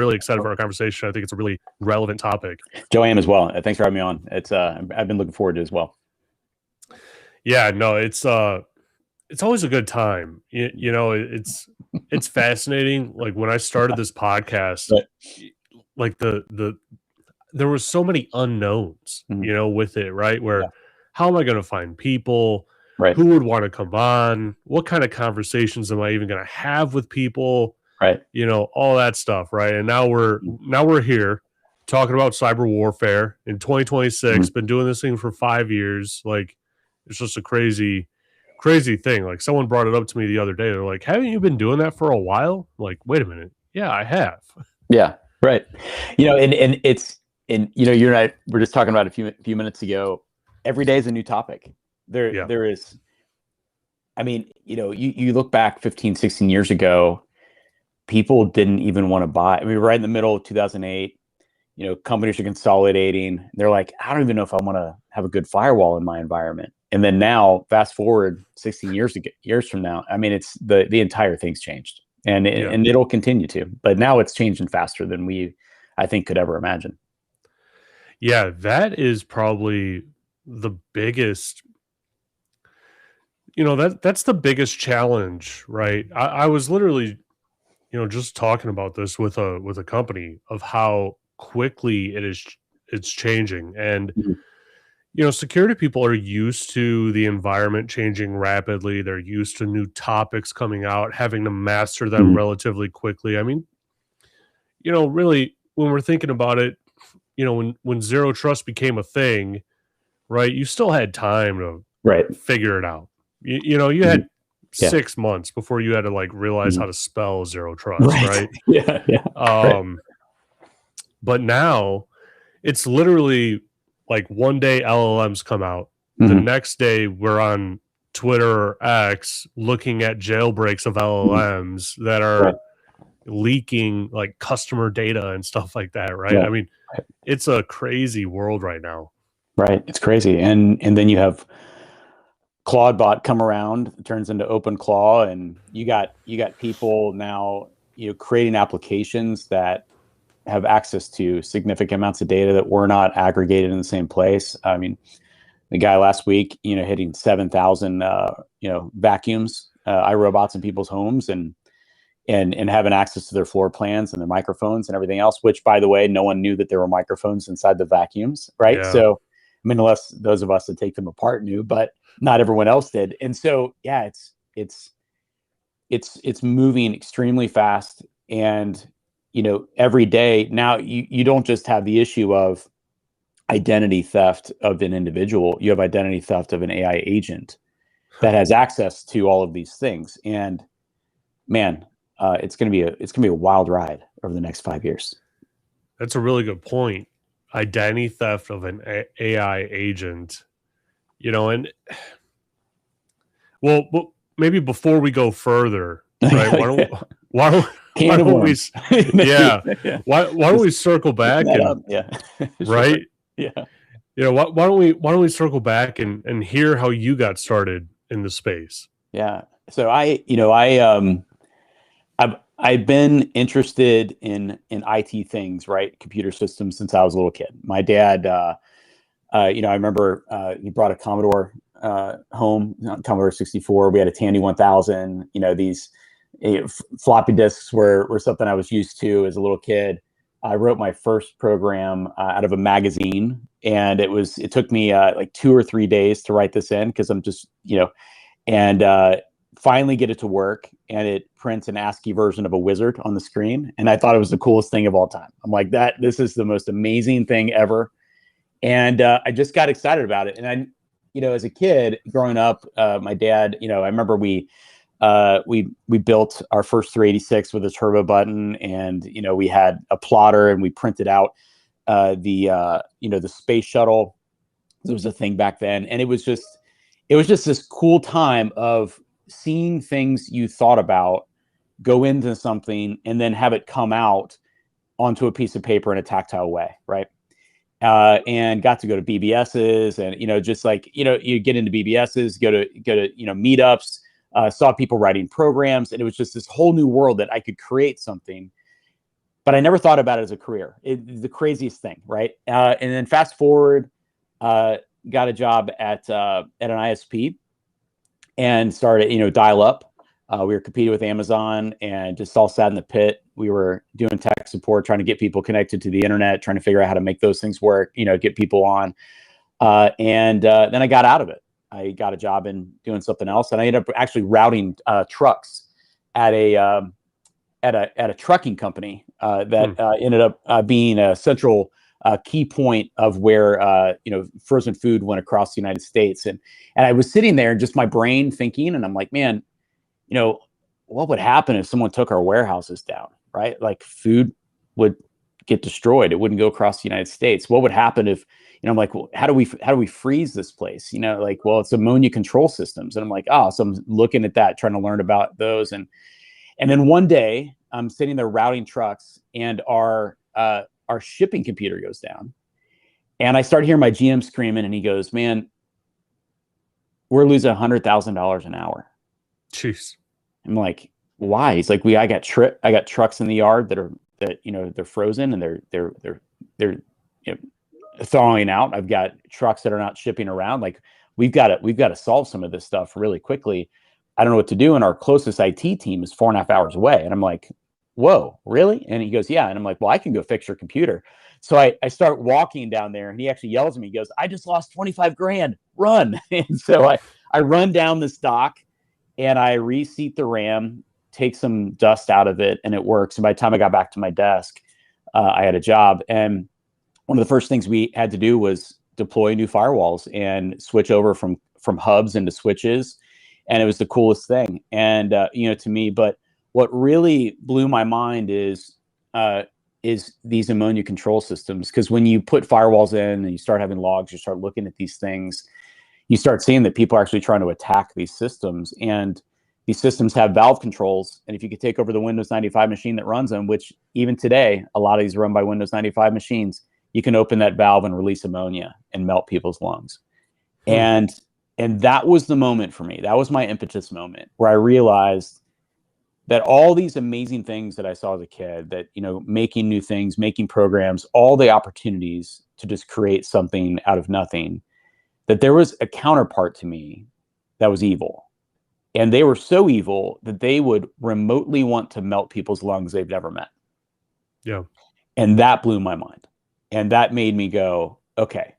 really excited for our conversation. I think it's a really relevant topic. Joe, I am as well. Thanks for having me on. It's I've been looking forward to it as well. Yeah, no, it's always a good time. It's fascinating. Like when I started this podcast, like there were so many unknowns, with it, right? Where how am I going to find people? Right. Who would want to come on? What kind of conversations am I even going to have with people? Right. All that stuff, right? And now we're here talking about cyber warfare in 2026. Been doing this thing for 5 years. Like, it's just a crazy thing. Like, someone brought it up to me the other day. They're like, "Haven't you been doing that for a while?" Like, wait a minute. Yeah, I have. Yeah. Right. And it's you and I were just talking about a few minutes ago. Every day is a new topic. There is. I mean, you look back 15, 16 years ago, people didn't even want to buy. I mean, right in the middle of 2008, companies are consolidating. They're like, I don't even know if I want to have a good firewall in my environment. And then now, fast forward 16 years from now, I mean, it's the entire thing's changed, and it'll continue to. But now it's changing faster than I think, could ever imagine. Yeah, that is probably the biggest. That's the biggest challenge, right? I was literally, just talking about this with a company of how quickly it's changing. And security people are used to the environment changing rapidly. They're used to new topics coming out, having to master them relatively quickly. I mean, really, when we're thinking about it, when zero trust became a thing, right, you still had time to figure it out. You had 6 months before you had to realize how to spell zero trust, right? Yeah. But now it's literally like one day LLMs come out, the next day we're on Twitter or X looking at jailbreaks of LLMs that are leaking customer data and stuff like that, right? I mean, it's a crazy world right now. Right, it's crazy, and then you have Claude come around, it turns into OpenClaw, and you got people now, creating applications that have access to significant amounts of data that were not aggregated in the same place. I mean, the guy last week, hitting 7,000, vacuums, iRobots in people's homes, and having access to their floor plans and their microphones and everything else. Which, by the way, no one knew that there were microphones inside the vacuums, right? Yeah. So, I mean, unless those of us that take them apart knew, but not everyone else did. And so, yeah, it's moving extremely fast, and every day now you don't just have the issue of identity theft of an individual, you have identity theft of an AI agent that has access to all of these things. And man, it's going to be a wild ride over the next 5 years. That's a really good point. Identity theft of an AI agent, and well, maybe before we go further, right? Why don't we circle back and right? Why don't we circle back and hear how you got started in the space? Yeah. So I've been interested in IT things, right? Computer systems, since I was a little kid. My dad, I remember he brought a Commodore home, Commodore 64. We had a Tandy 1000. These floppy disks were something I was used to as a little kid. I wrote my first program out of a magazine, and it took me 2 or 3 days to write this in, because I'm just, and finally get it to work, and it prints an ASCII version of a wizard on the screen. And I thought it was the coolest thing of all time. I'm like, this is the most amazing thing ever. And I just got excited about it. And I, as a kid growing up, my dad, I remember we built our first 386 with a turbo button, and we had a plotter, and we printed out the space shuttle. There was a thing back then, and it was just this cool time of seeing things you thought about go into something and then have it come out onto a piece of paper in a tactile way, right? And got to go to BBSs, and you get into BBSs, go to meetups, saw people writing programs, and it was just this whole new world that I could create something. but I never thought about it as a career. The craziest thing, right? And then fast forward, got a job at an ISP and started, dial up. We were competing with Amazon and just all sat in the pit. We were doing tech support, trying to get people connected to the internet, trying to figure out how to make those things work, get people on. And then I got out of it. I got a job in doing something else, and I ended up actually routing trucks at a trucking company that ended up being a central key point of where frozen food went across the United States. And I was sitting there and just my brain thinking, and I'm like, man, what would happen if someone took our warehouses down, right? Like food would get destroyed. It wouldn't go across the United States. What would happen if, I'm like, well, how do we freeze this place? Well, it's ammonia control systems. And I'm like, so I'm looking at that, trying to learn about those. And then one day I'm sitting there routing trucks, and our shipping computer goes down. And I start hearing my GM screaming, and he goes, man, we're losing $100,000 an hour. Jeez. I'm like, why? He's like, I got trucks in the yard that they're frozen and they're thawing out. I've got trucks that are not shipping around. Like we've got to solve some of this stuff really quickly. I don't know what to do. And our closest IT team is 4.5 hours away. And I'm like, whoa, really? And he goes, yeah. And I'm like, well, I can go fix your computer. So I start walking down there, and he actually yells at me. He goes, I just lost 25 grand, run. And so I run down this dock, and I reseat the RAM, take some dust out of it, and it works. And by the time I got back to my desk, I had a job. And one of the first things we had to do was deploy new firewalls and switch over from hubs into switches. And it was the coolest thing. And, to me, but what really blew my mind is these ammonia control systems. Because when you put firewalls in and you start having logs, you start looking at these things, you start seeing that people are actually trying to attack these systems. And these systems have valve controls. And if you could take over the Windows 95 machine that runs them, which even today, a lot of these are run by Windows 95 machines, you can open that valve and release ammonia and melt people's lungs. And that was the moment for me. That was my impetus moment where I realized that all these amazing things that I saw as a kid, that, making new things, making programs, all the opportunities to just create something out of nothing, that there was a counterpart to me that was evil. And they were so evil that they would remotely want to melt people's lungs they've never met. Yeah. And that blew my mind. And that made me go, okay,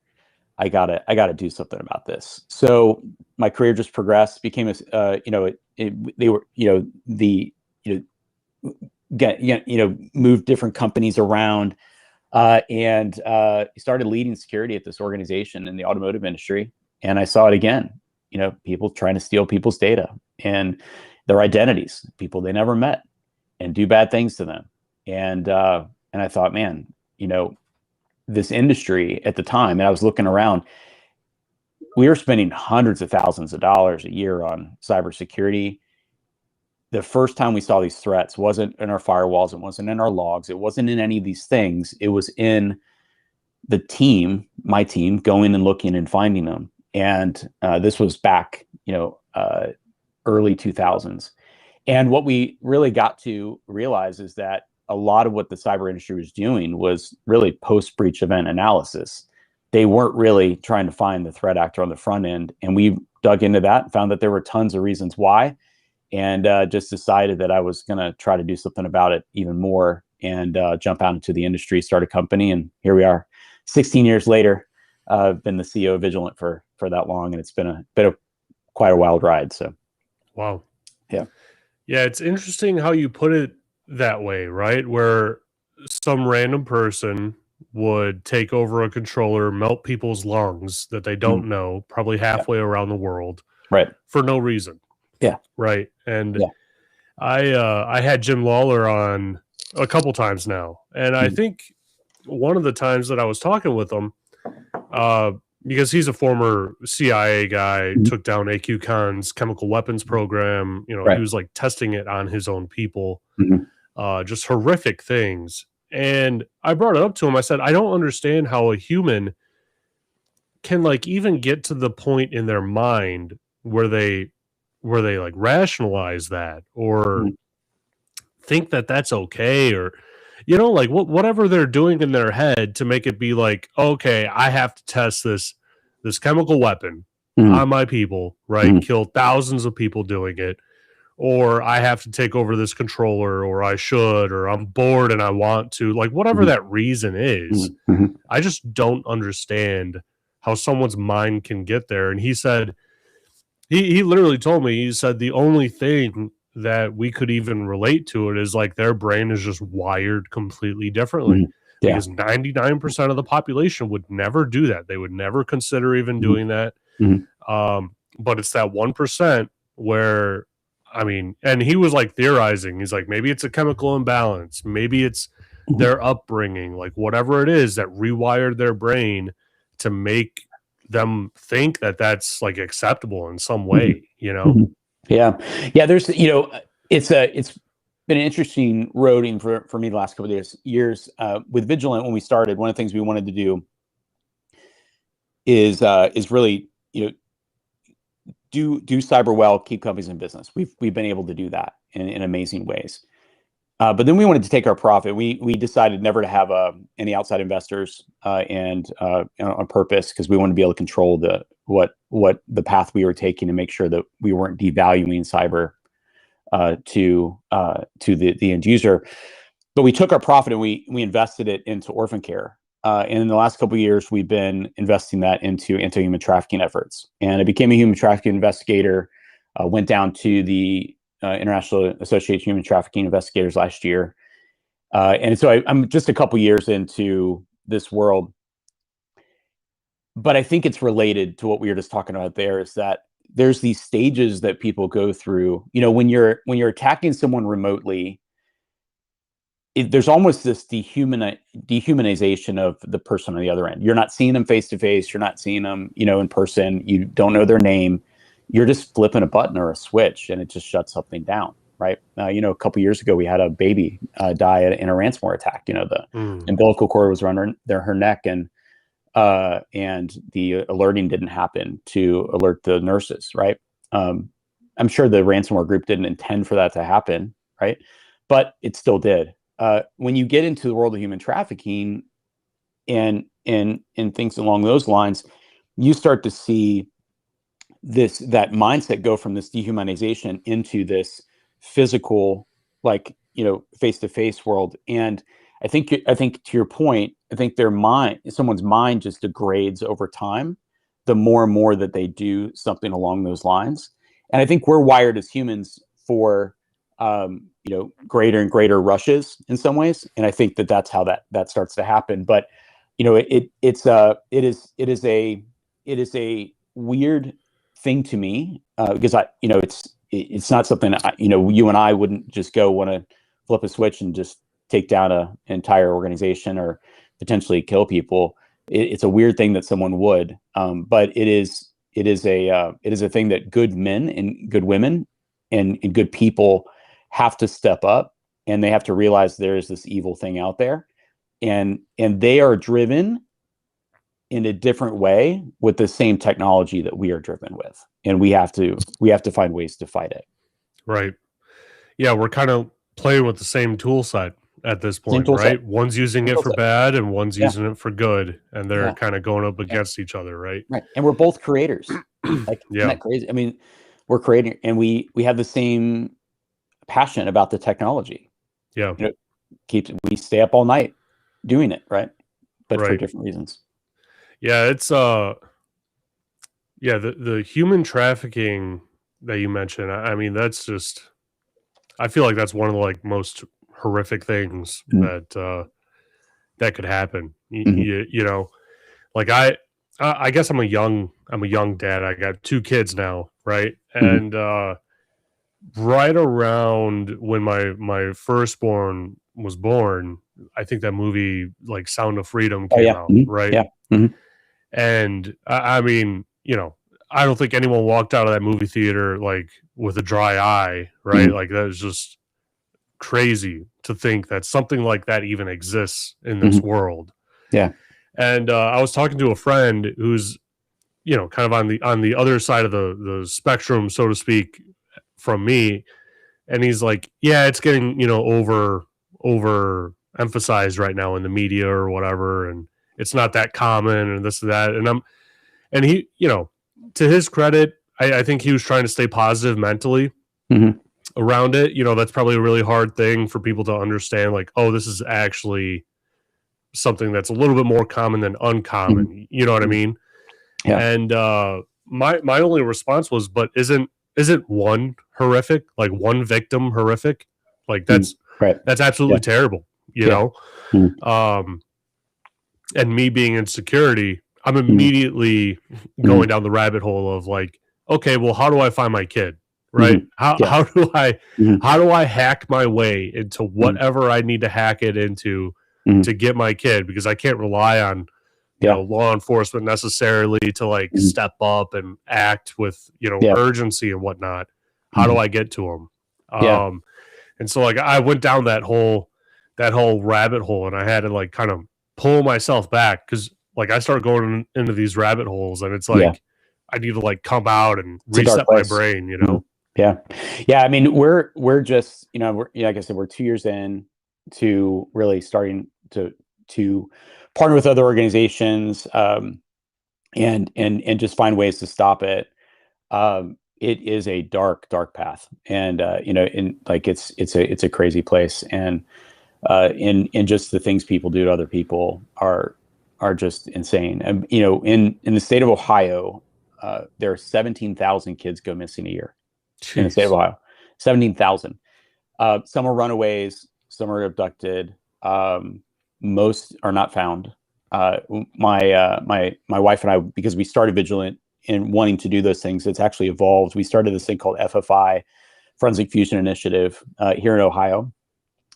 I gotta do something about this. So my career just progressed, became moved different companies around, and started leading security at this organization in the automotive industry. And I saw it again, people trying to steal people's data and their identities, people they never met, and do bad things to them. And I thought, man, this industry at the time, and I was looking around, we were spending hundreds of thousands of dollars a year on cybersecurity. The first time we saw these threats wasn't in our firewalls. It wasn't in our logs. It wasn't in any of these things. It was in the team, my team, going and looking and finding them. And this was back, early 2000s. And what we really got to realize is that a lot of what the cyber industry was doing was really post-breach event analysis. They weren't really trying to find the threat actor on the front end. And we dug into that and found that there were tons of reasons why, and just decided that I was going to try to do something about it even more, and jump out into the industry, start a company. And here we are 16 years later. I've been the CEO of Vigilant for that long, and it's been quite a wild ride. So, wow. Yeah. It's interesting how you put it that way, right? Where some random person would take over a controller, melt people's lungs that they don't know, probably halfway around the world, right, for no reason. Yeah. Right. And I had Jim Lawler on a couple times now, and I think one of the times that I was talking with him, because he's a former CIA guy, took down AQ Khan's chemical weapons program. He was like testing it on his own people, just horrific things. And I brought it up to him. I said, I don't understand how a human can like even get to the point in their mind where they like rationalize that or think that that's okay, or you know, like whatever they're doing in their head to make it be like, okay, I have to test this chemical weapon on my people, right? Kill thousands of people doing it, or I have to take over this controller, or I should, or I'm bored and I want to, like whatever that reason is. I just don't understand how someone's mind can get there. And he said, he literally told me, he said the only thing that we could even relate to it is like their brain is just wired completely differently. Because 99% of the population would never do that. They would never consider even doing that. But it's that 1% where, I mean, and he was like theorizing. He's like, maybe it's a chemical imbalance. Maybe it's their upbringing, like whatever it is that rewired their brain to make them think that that's like acceptable in some way, you know? Yeah. There's, it's been an interesting roading for me the last couple of years. With Vigilant, when we started, one of the things we wanted to do is really, do cyber well, keep companies in business. We've been able to do that in amazing ways. But then we wanted to take our profit. We decided never to have any outside investors, and on purpose, because we wanted to be able to control what the path we were taking to make sure that we weren't devaluing cyber to the end user. But we took our profit and we invested it into orphan care. And in the last couple of years, we've been investing that into anti-human trafficking efforts. And I became a human trafficking investigator. Went down to the International Association of Human Trafficking Investigators last year. And so I'm just a couple years into this world. But I think it's related to what we were just talking about there, is that there's these stages that people go through. When you're attacking someone remotely, there's almost this dehumanization of the person on the other end. You're not seeing them face to face. You're not seeing them, in person. You don't know their name. You're just flipping a button or a switch, and it just shuts something down, right? A couple years ago, we had a baby die in a ransomware attack. The umbilical cord was around her neck, and the alerting didn't happen to alert the nurses, right? I'm sure the ransomware group didn't intend for that to happen, right? But it still did. When you get into the world of human trafficking and things along those lines, you start to see that mindset go from this dehumanization into this physical, like, face-to-face world. And I think to your point, I think someone's mind just degrades over time, the more and more that they do something along those lines. And I think we're wired as humans for greater and greater rushes in some ways. And I think that's how that starts to happen. But it is a weird thing to me, because it's not something you and I wouldn't just go want to flip a switch and just take down an entire organization or potentially kill people. It's a weird thing that someone would, but it is a thing that good men and good women and good people have to step up, and they have to realize there is this evil thing out there, and they are driven in a different way with the same technology that we are driven with, and we have to find ways to fight it. Right. Yeah, we're kind of playing with the same tool set at this point, right? One's using it for bad and one's using it for good, and they're kind of going up against each other, right? Right. And we're both creators. Like, isn't that crazy? I mean, we're creating, and we have the same passion about the technology. Yeah. We stay up all night doing it, right? But for different reasons. Yeah, it's the human trafficking that you mentioned. I mean, that's just, I feel like that's one of the like most horrific things that could happen. Like I guess I'm a young dad. I got 2 kids now, right? And right around when my firstborn was born, I think that movie like Sound of Freedom came out, right? Yeah. And I mean, I don't think anyone walked out of that movie theater like with a dry eye, right? Like that is just crazy to think that something like that even exists in this world. Yeah. And I was talking to a friend who's, kind of on the other side of the spectrum, so to speak, from me, and he's like, yeah, it's getting over emphasized right now in the media or whatever, and it's not that common and this and that. And he, to his credit, I think he was trying to stay positive mentally around it. That's probably a really hard thing for people to understand. Like, oh, this is actually something that's a little bit more common than uncommon. You know what I mean? Yeah. And my only response was, but isn't one horrific? Like one victim horrific? Like that's absolutely terrible. You know? And me being in security, I'm immediately going down the rabbit hole of like, okay, well, how do I find my kid? Right? How do I hack my way into whatever I need to hack it into to get my kid? Because I can't rely on law enforcement necessarily to like step up and act with urgency and whatnot. How do I get to them? And so like I went down that whole rabbit hole, and I had to like kind of pull myself back, because like I start going into these rabbit holes, and it's like I need to like come out and reset my brain, Yeah. I mean, we're just like I said, we're 2 years in to really starting to partner with other organizations, and just find ways to stop it. It is a dark path, and like it's a crazy place, and just the things people do to other people are just insane. And in the state of Ohio, there are 17,000 kids go missing a year. Jeez. In the state of Ohio, 17,000. Some are runaways, some are abducted. Most are not found. My wife and I, because we started Vigilant in wanting to do those things, it's actually evolved. We started this thing called FFI, Forensic Fusion Initiative, here in Ohio.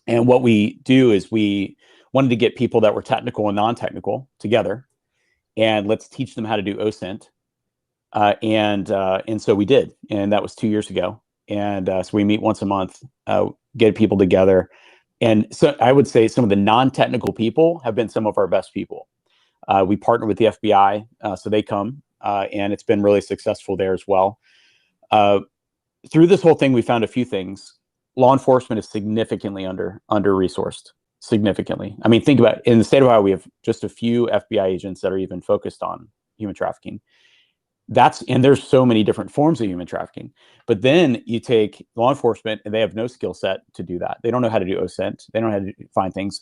And what we do is we wanted to get people that were technical and non-technical together, and let's teach them how to do OSINT. And so we did, and that was 2 years ago. And so we meet once a month, get people together. And so I would say some of the non-technical people have been some of our best people. We partner with the FBI, so they come, and it's been really successful there as well. Through this whole thing, we found a few things. Law enforcement is significantly under-resourced, significantly. I mean, think about it. In the state of Ohio, we have just a few FBI agents that are even focused on human trafficking. And there's so many different forms of human trafficking. But then you take law enforcement, and they have no skill set to do that. They don't know how to do OSINT. They don't know how to find things.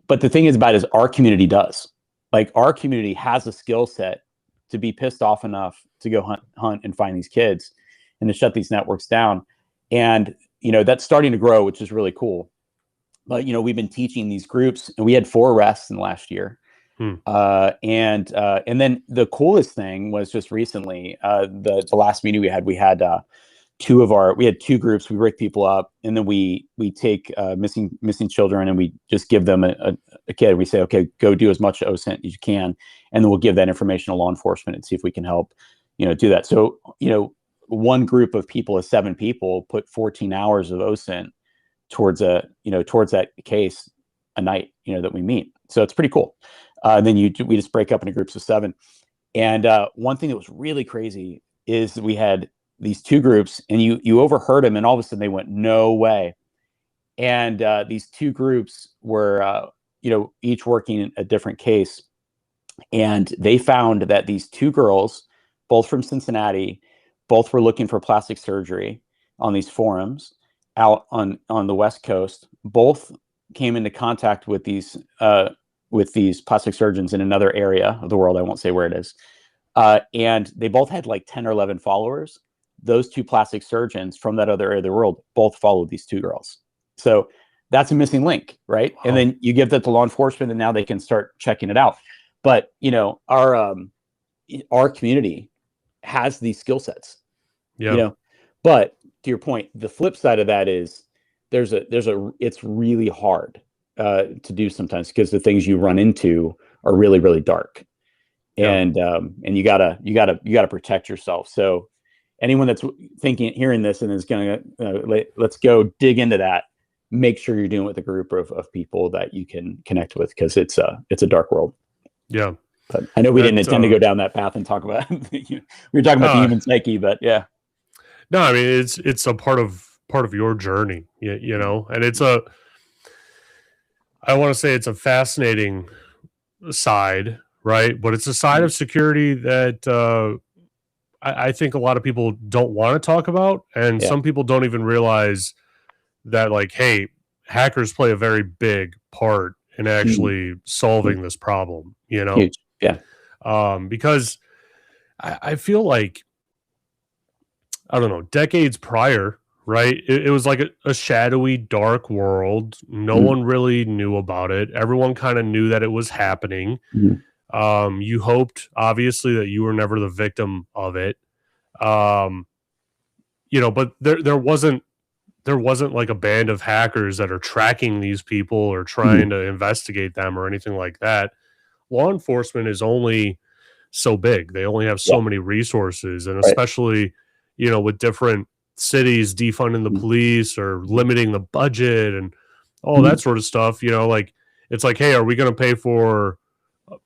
But the thing is our community does. Like, our community has a skill set to be pissed off enough to go hunt and find these kids and to shut these networks down. And that's starting to grow, which is really cool. But we've been teaching these groups, and we had 4 arrests in the last year. And then the coolest thing was just recently, the last meeting we had 2 groups. We break people up, and then we take missing children, and we just give them a kid. We say, okay, go do as much OSINT as you can, and then we'll give that information to law enforcement and see if we can help do that. So one group of people is 7 people, put 14 hours of OSINT towards that case a night that we meet. So it's pretty cool. Then we just break up into groups of 7. And one thing that was really crazy is we had these 2 groups, and you overheard them, and all of a sudden they went, no way. And these 2 groups were each working a different case, and they found that these 2 girls, both from Cincinnati, both were looking for plastic surgery on these forums out on the West Coast. Both came into contact with these plastic surgeons in another area of the world. I won't say where it is. And they both had like 10 or 11 followers. Those 2 plastic surgeons from that other area of the world both followed these 2 girls. So that's a missing link, right? Wow. And then you give that to law enforcement, and now they can start checking it out. But our community has these skill sets. But to your point, the flip side of that is it's really hard to do sometimes, because the things you run into are really, really dark. And you gotta protect yourself. So anyone that's hearing this and is gonna let's go dig into that, make sure you're doing it with a group of people that you can connect with, because it's a dark world. Yeah. But I know we didn't intend to go down that path and talk about we were talking about the human psyche, but yeah. No, I mean, it's a part of your journey, and it's I want to say it's a fascinating side, right? But it's a side of security that I think a lot of people don't want to talk about, and Yeah. some people don't even realize that, like, hey, hackers play a very big part in Huge. actually solving this problem, you know? Huge. Yeah. Because I feel like, I don't know, decades prior, right? It was like a shadowy, dark world. No Mhm. one really knew about it. Everyone kind of knew that it was happening. Mhm. You hoped, obviously, that you were never the victim of it. Um, but there wasn't like a band of hackers that are tracking these people or Mhm. trying to investigate them or anything like that. Law enforcement is only so big. They only have Yeah. so many resources, and Right. especially, with different cities defunding the Mhm. police or limiting the budget and all Mhm. that sort of stuff, like it's like, hey, are we going to pay for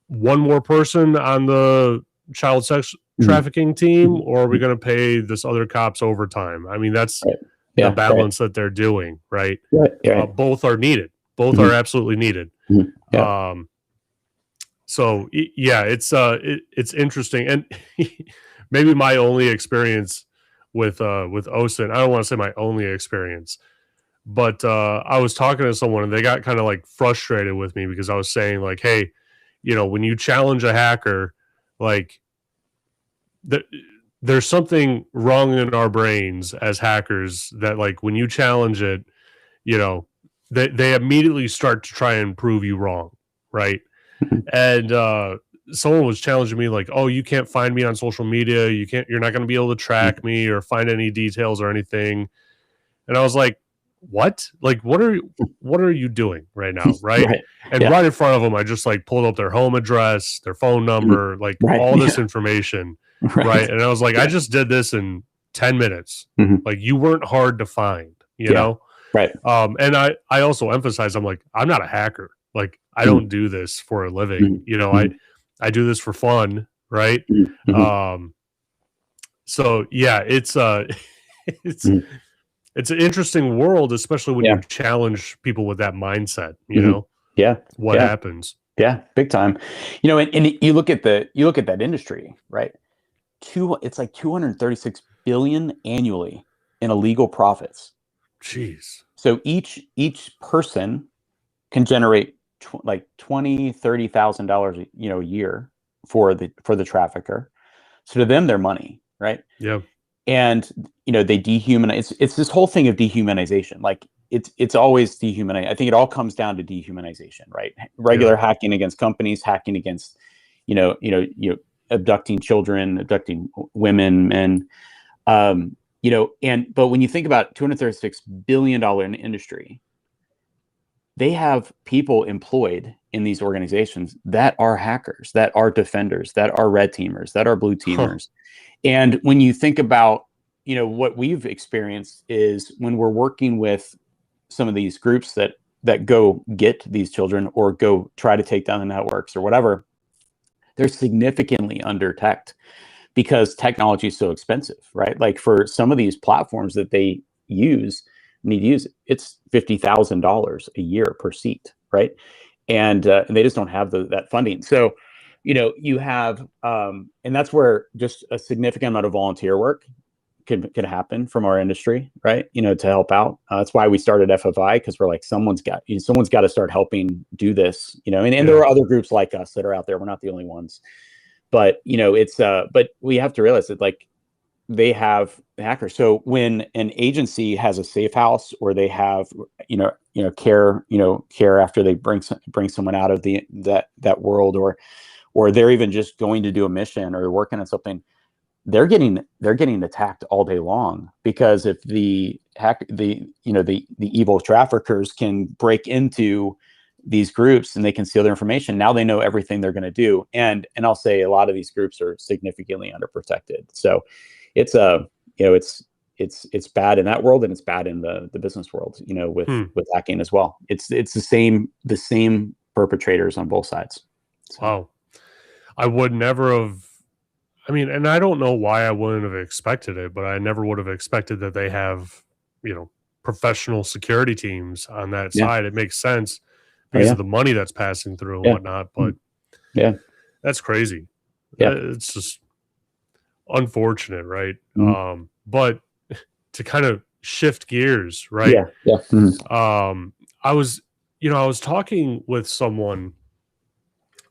one more person on the child sex Mhm. trafficking team, Mhm. or are we Mhm. going to pay this other cop's overtime? I mean, that's Right. the Yeah. Right. balance that they're doing, right? Right. Right. Both are needed. Both are Mhm. absolutely needed. Mhm. Yeah. Um, so yeah, it's interesting, and maybe my only experience with OSINT. I don't want to say my only experience, but I was talking to someone and they got kind of like frustrated with me because I was saying like, hey, when you challenge a hacker, like th- there's something wrong in our brains as hackers that like when you challenge it, you know, they immediately start to try and prove you wrong, right? Mhm. And someone was challenging me like, oh, you can't find me on social media, you're not going to be able to track me or find any details or anything. And I was like, what? Like, what are you doing right now, right? Right. And Yeah. right in front of them, I just like pulled up their home address, their phone Mhm. number, like Right. all this Yeah. information, Right. right? And I was like, I Yeah. just did this in 10 minutes. Mhm. Like, you weren't hard to find, you Yeah. know? Right. And I also emphasize, I'm like, I'm not a hacker. Like, I Mhm. don't do this for a living. Mhm. I Mhm. I do this for fun, right? Mhm. Mhm. Um, so yeah, it's it's Mhm. it's an interesting world, especially when you Yeah. challenge people with that mindset, Mhm. Yeah. what Yeah. happens. Yeah. Big time. And you look at that industry, right? It's like 236 billion annually in illegal profits. Jeez. So each person can generate like 20, $30,000, a year for the trafficker. So to them, they're money, right? Yeah. And they dehumanize. It's this whole thing of dehumanization. Like it's always dehumanize. I think it all comes down to dehumanization, right? Yeah. Regular hacking against companies, hacking against abducting children, abducting women, men. But when you think about $236 billion in industry, they have people employed in these organizations that are hackers, that are defenders, that are red teamers, that are blue Huh. teamers. And when you think about, what we've experienced is when we're working with some of these groups that go get these children or go try to take down the networks or whatever, they're significantly under teched because technology is so expensive, right? Like for some of these platforms that they need to use, it's $50,000 a year per seat, right? And they just don't have that funding. So, you have, and that's where just a significant amount of volunteer work could happen from our industry, right? To help out. That's why we started FFI, because we're like, someone's got to start helping do this, and there Yeah. are other groups like us that are out there. We're not the only ones, but but we have to realize that like they have hackers. So when an agency has a safe house or they have care after they bring someone out of that world, or they're even just going to do a mission or working on something, they're getting attacked all day long, because if the evil traffickers can break into these groups and they can steal their information, now they know everything they're going to do. And I'll say a lot of these groups are significantly underprotected. So it's a it's bad in that world, and it's bad in the business world, Hmm. with hacking as well. It's the same perpetrators on both sides. So Wow. I would never have. I mean, and I don't know why I wouldn't have expected it, but I never would have expected that they have, professional security teams on that yeah. side. It makes sense because of the money that's passing through and whatnot. But that's crazy. It's just unfortunate, right? But to kind of shift gears, right? I was talking with someone,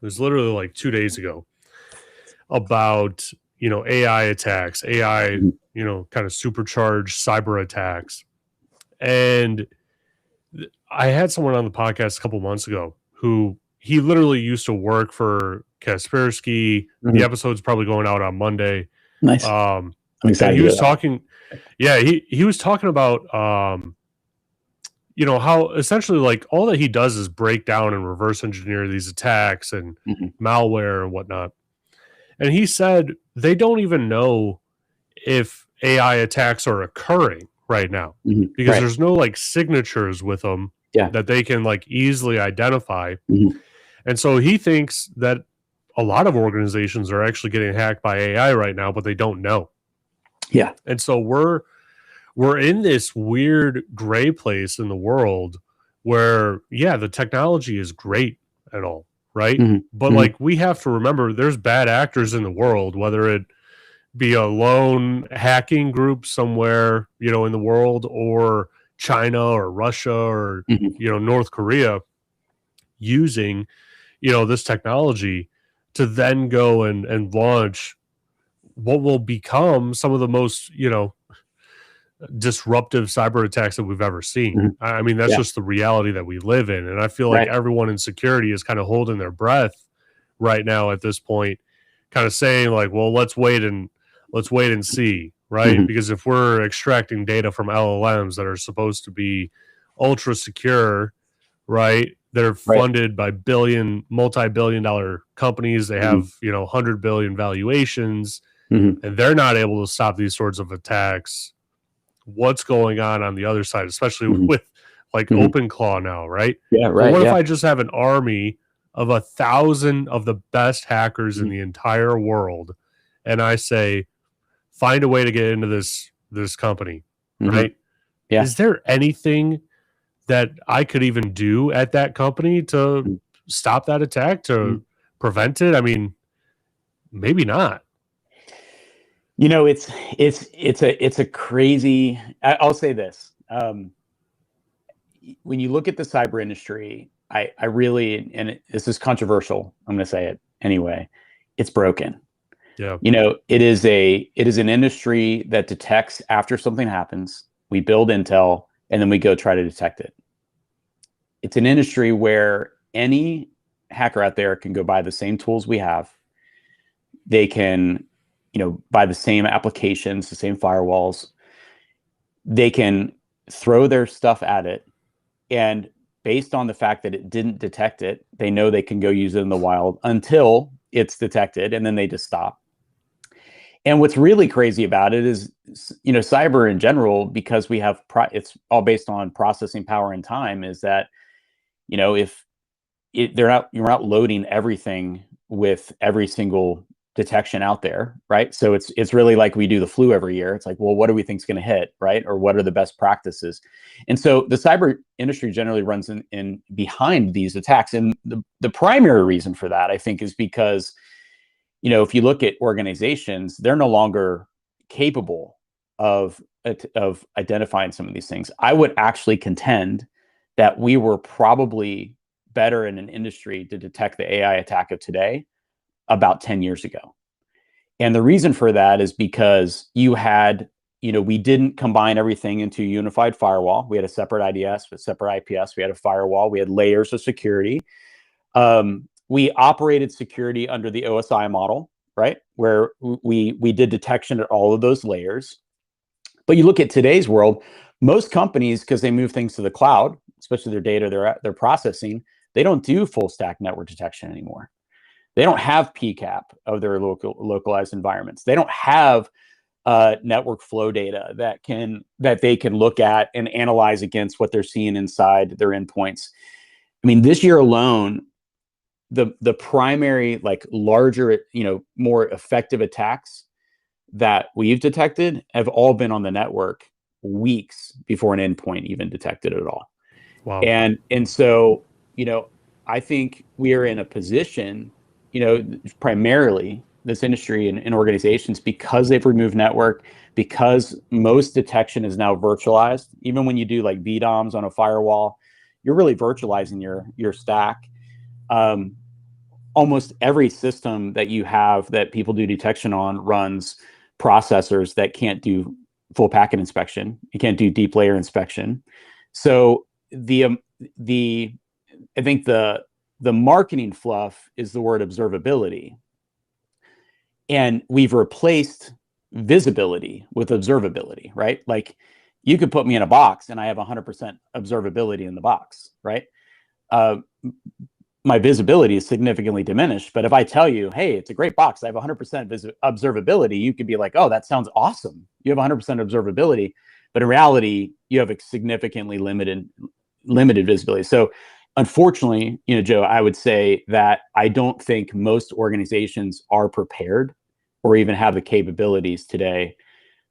it was literally like 2 days ago, about, AI attacks, AI, kind of supercharged cyber attacks. And I had someone on the podcast a couple months ago who he literally used to work for Kaspersky. The episode's probably going out on Monday. Nice. I'm excited. And he was talking, he was talking about, how essentially like all that he does is break down and reverse engineer these attacks and malware and whatnot. And he said they don't even know if AI attacks are occurring right now because there's no like signatures with them that they can like easily identify. And so he thinks that a lot of organizations are actually getting hacked by AI right now, but they don't know. And so we're in this weird gray place in the world where, the technology is great and all, right? But like we have to remember there's bad actors in the world, whether it be a lone hacking group somewhere, in the world, or China or Russia or, North Korea using, this technology to then go and launch what will become some of the most, disruptive cyber attacks that we've ever seen. I mean, that's just the reality that we live in. And I feel like everyone in security is kind of holding their breath right now at this point, kind of saying like, well, let's wait and see, right? Because if we're extracting data from LLMs that are supposed to be ultra secure, right? They're funded by multi-billion dollar companies. They have, 100 billion valuations, and they're not able to stop these sorts of attacks. What's going on the other side, especially with like OpenClaw now, right? What if I just have an army of 1,000 of the best hackers in the entire world, and I say, find a way to get into this company, right? Is there anything that I could even do at that company to stop that attack, to prevent it? I mean, maybe not. It's a crazy. I'll say this: when you look at the cyber industry, I really, and this is controversial, I'm going to say it anyway, it's broken. It is an industry that detects after something happens. We build intel and then we go try to detect it. It's an industry where any hacker out there can go buy the same tools we have. They can, buy the same applications, the same firewalls. They can throw their stuff at it, and based on the fact that it didn't detect it, they know they can go use it in the wild until it's detected, and then they just stop. And what's really crazy about it is, cyber in general, because we have it's all based on processing power and time, is that, if you're not loading everything with every single detection out there, right? So it's really like we do the flu every year. It's like, well, what do we think is going to hit, right? Or what are the best practices? And so the cyber industry generally runs in behind these attacks. And the primary reason for that, I think, is because, if you look at organizations, they're no longer capable of identifying some of these things. I would actually contend that we were probably better in an industry to detect the AI attack of today about 10 years ago. And the reason for that is because we didn't combine everything into a unified firewall. We had a separate IDS, a separate IPS, we had a firewall, we had layers of security. We operated security under the OSI model, right? Where we did detection at all of those layers. But you look at today's world, most companies, because they move things to the cloud, especially their data, they're processing, they don't do full stack network detection anymore. They don't have PCAP of their localized environments. They don't have network flow data that they can look at and analyze against what they're seeing inside their endpoints. I mean, this year alone, the primary, like, larger, more effective attacks that we've detected have all been on the network weeks before an endpoint even detected it at all. Wow. And so, I think we are in a position, primarily this industry and organizations, because they've removed network, because most detection is now virtualized. Even when you do like VDOMs on a firewall, you're really virtualizing your stack. Almost every system that you have that people do detection on runs processors that can't do full packet inspection. You can't do deep layer inspection. So I think the marketing fluff is the word observability. And we've replaced visibility with observability, right? Like you could put me in a box and I have 100% observability in the box, right? My visibility is significantly diminished. But if I tell you, hey, it's a great box, I have 100% observability, you could be like, oh, that sounds awesome. You have 100% observability. But in reality, you have a significantly limited visibility. So unfortunately, Joe, I would say that I don't think most organizations are prepared or even have the capabilities today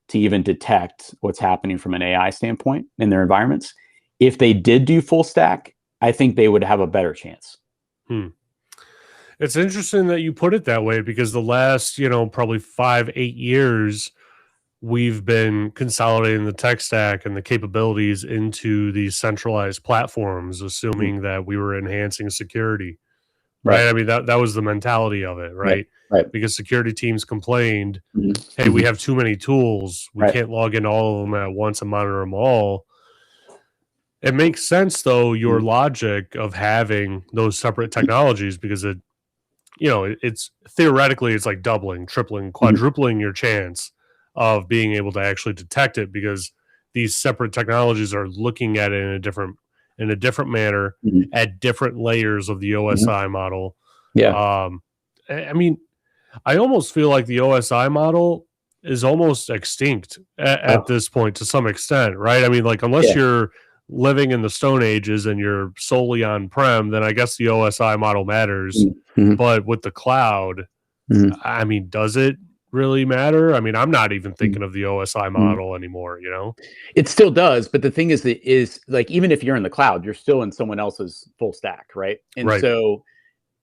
to even detect what's happening from an AI standpoint in their environments. If they did do full stack, I think they would have a better chance. It's interesting that you put it that way, because the last, probably 5-8 years, we've been consolidating the tech stack and the capabilities into these centralized platforms, assuming that we were enhancing security. Right. I mean, that was the mentality of it, right? Right. Because security teams complained, hey, we have too many tools. We can't log in all of them at once and monitor them all. It makes sense, though, your logic of having those separate technologies, because it's theoretically, it's like doubling, tripling, quadrupling your chance of being able to actually detect it, because these separate technologies are looking at it in a different manner at different layers of the OSI model. Yeah. I mean, I almost feel like the OSI model is almost extinct at this point to some extent, right? I mean, like, unless you're living in the Stone Ages and you're solely on-prem, then I guess the OSI model matters. But with the cloud, I mean, does it really matter? I mean, I'm not even thinking of the OSI model anymore, It still does, but the thing is like, even if you're in the cloud, you're still in someone else's full stack, right? And so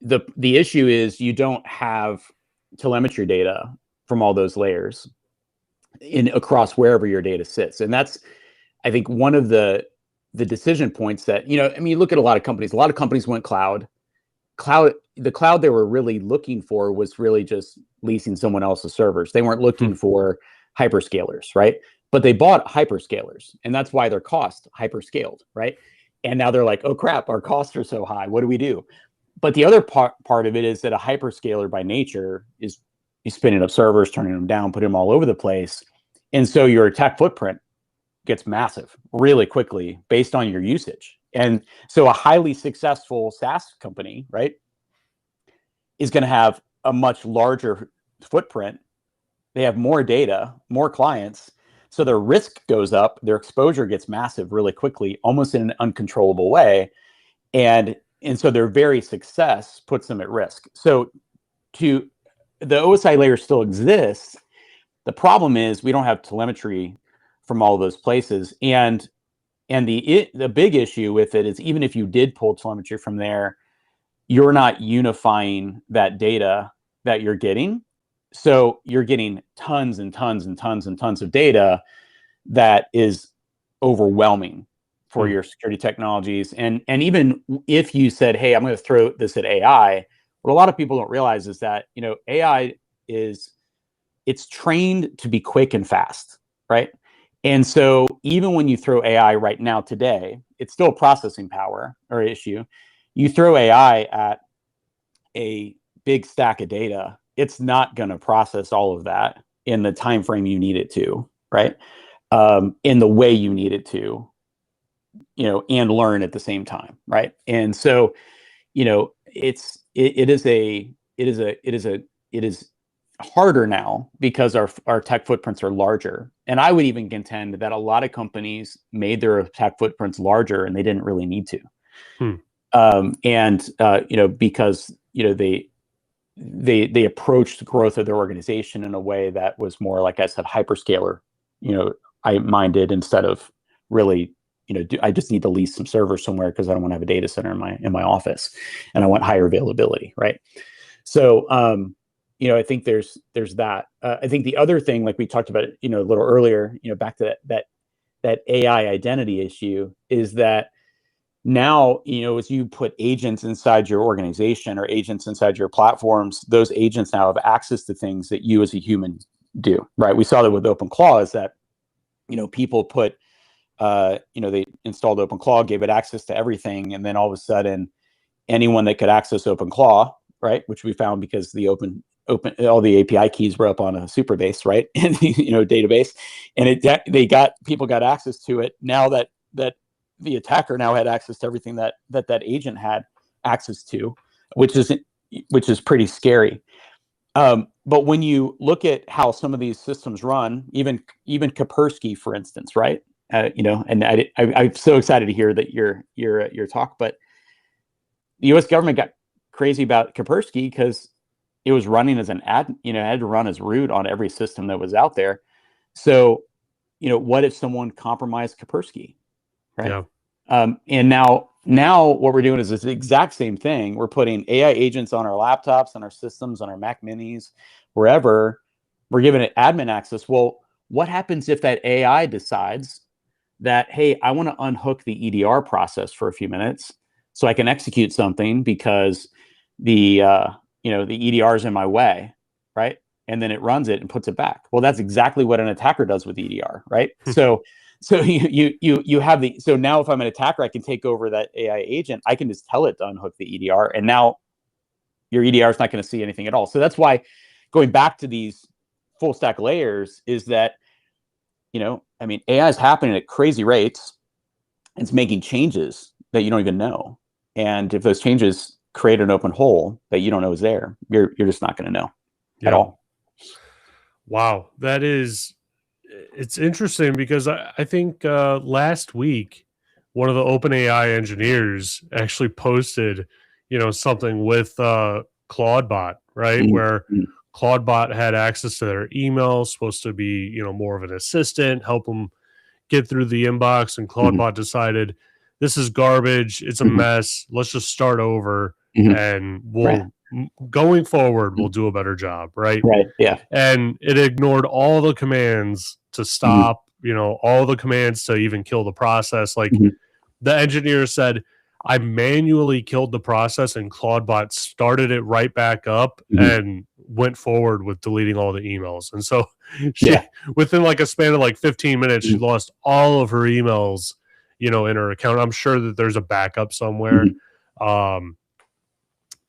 the issue is you don't have telemetry data from all those layers across wherever your data sits. And that's, I think, one of the decision points that, I mean, you look at a lot of companies went cloud. The cloud they were really looking for was really just leasing someone else's servers. They weren't looking for hyperscalers, right? But they bought hyperscalers, and that's why their cost hyperscaled, right? And now they're like, oh crap, our costs are so high. What do we do? But the other part of it is that a hyperscaler by nature is spinning up servers, turning them down, putting them all over the place. And so your tech footprint gets massive really quickly based on your usage. And so a highly successful SaaS company, right, is going to have a much larger footprint. They have more data, more clients. So their risk goes up, their exposure gets massive really quickly, almost in an uncontrollable way. And so their very success puts them at risk. So the OSI layer still exists. The problem is we don't have telemetry from all those places. And the big issue with it is, even if you did pull telemetry from there, you're not unifying that data that you're getting. So you're getting tons and tons and tons and tons of data that is overwhelming for your security technologies. And even if you said, hey, I'm going to throw this at AI, what a lot of people don't realize is that, AI it's trained to be quick and fast, right? And so even when you throw AI right now today, it's still processing power or issue. You throw AI at a big stack of data, it's not going to process all of that in the time frame you need it to, right? In the way you need it to, and learn at the same time, right? And so, it is harder now because our tech footprints are larger. And I would even contend that a lot of companies made their tech footprints larger and they didn't really need to. Because they approached the growth of their organization in a way that was more, like I said, hyperscaler, minded, instead of really I just need to lease some servers somewhere because I don't want to have a data center in my office, and I want higher availability, right? So, I think there's that. I think the other thing, like we talked about, a little earlier, back to that AI identity issue, is that now, as you put agents inside your organization or agents inside your platforms, those agents now have access to things that you as a human do, right? We saw that with OpenClaw, is that, people put, they installed OpenClaw, gave it access to everything. And then all of a sudden, anyone that could access OpenClaw, right, which we found because the all the API keys were up on a Superbase, right, and database, and people got access to it. Now that the attacker now had access to everything that agent had access to, which is pretty scary. But when you look at how some of these systems run, even Kaspersky, for instance, right? And I'm so excited to hear that your talk, but the U.S. government got crazy about Kaspersky because it was running as an it had to run as root on every system that was out there. So, what if someone compromised Kaspersky, right? Yeah. And now what we're doing is this exact same thing. We're putting AI agents on our laptops, on our systems, on our Mac Minis, wherever. We're giving it admin access. Well, what happens if that AI decides that, hey, I want to unhook the EDR process for a few minutes so I can execute something because the EDR is in my way, right? And then it runs it and puts it back. Well, that's exactly what an attacker does with EDR, right? So you have so now if I'm an attacker, I can take over that AI agent. I can just tell it to unhook the EDR, and now your EDR is not going to see anything at all. So that's why going back to these full stack layers is that, AI is happening at crazy rates. It's making changes that you don't even know. And if those changes create an open hole that you don't know is there, you're just not going to know at all. Wow. It's interesting because I think last week, one of the OpenAI engineers actually posted, something with Claudebot, right? Mm-hmm. Where Claudebot had access to their email, supposed to be, more of an assistant, help them get through the inbox. And Claudebot decided, this is garbage. It's a mess. Let's just start over and we'll going forward, we'll do a better job. Right. Right. Yeah. And it ignored all the commands to stop, all the commands to even kill the process. Like the engineer said, I manually killed the process and Claudebot started it right back up and went forward with deleting all the emails. And so within like a span of like 15 minutes, she lost all of her emails, in her account. I'm sure that there's a backup somewhere.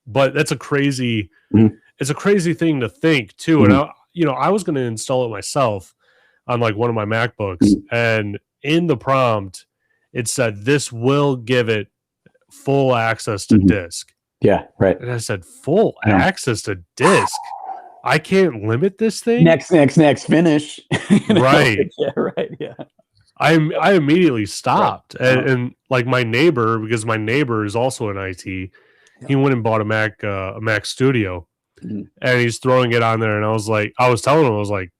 But that's a crazy, it's a crazy thing to think too. And I was going to install it myself on like one of my MacBooks, and in the prompt, it said, this will give it full access to disk. Yeah, right. And I said, full access to disk? I can't limit this thing? Next, finish. Right. Yeah, right, yeah. I immediately stopped. Right. And like my neighbor, because my neighbor is also in IT, he went and bought a Mac Studio, and he's throwing it on there. And I was telling him, I was like,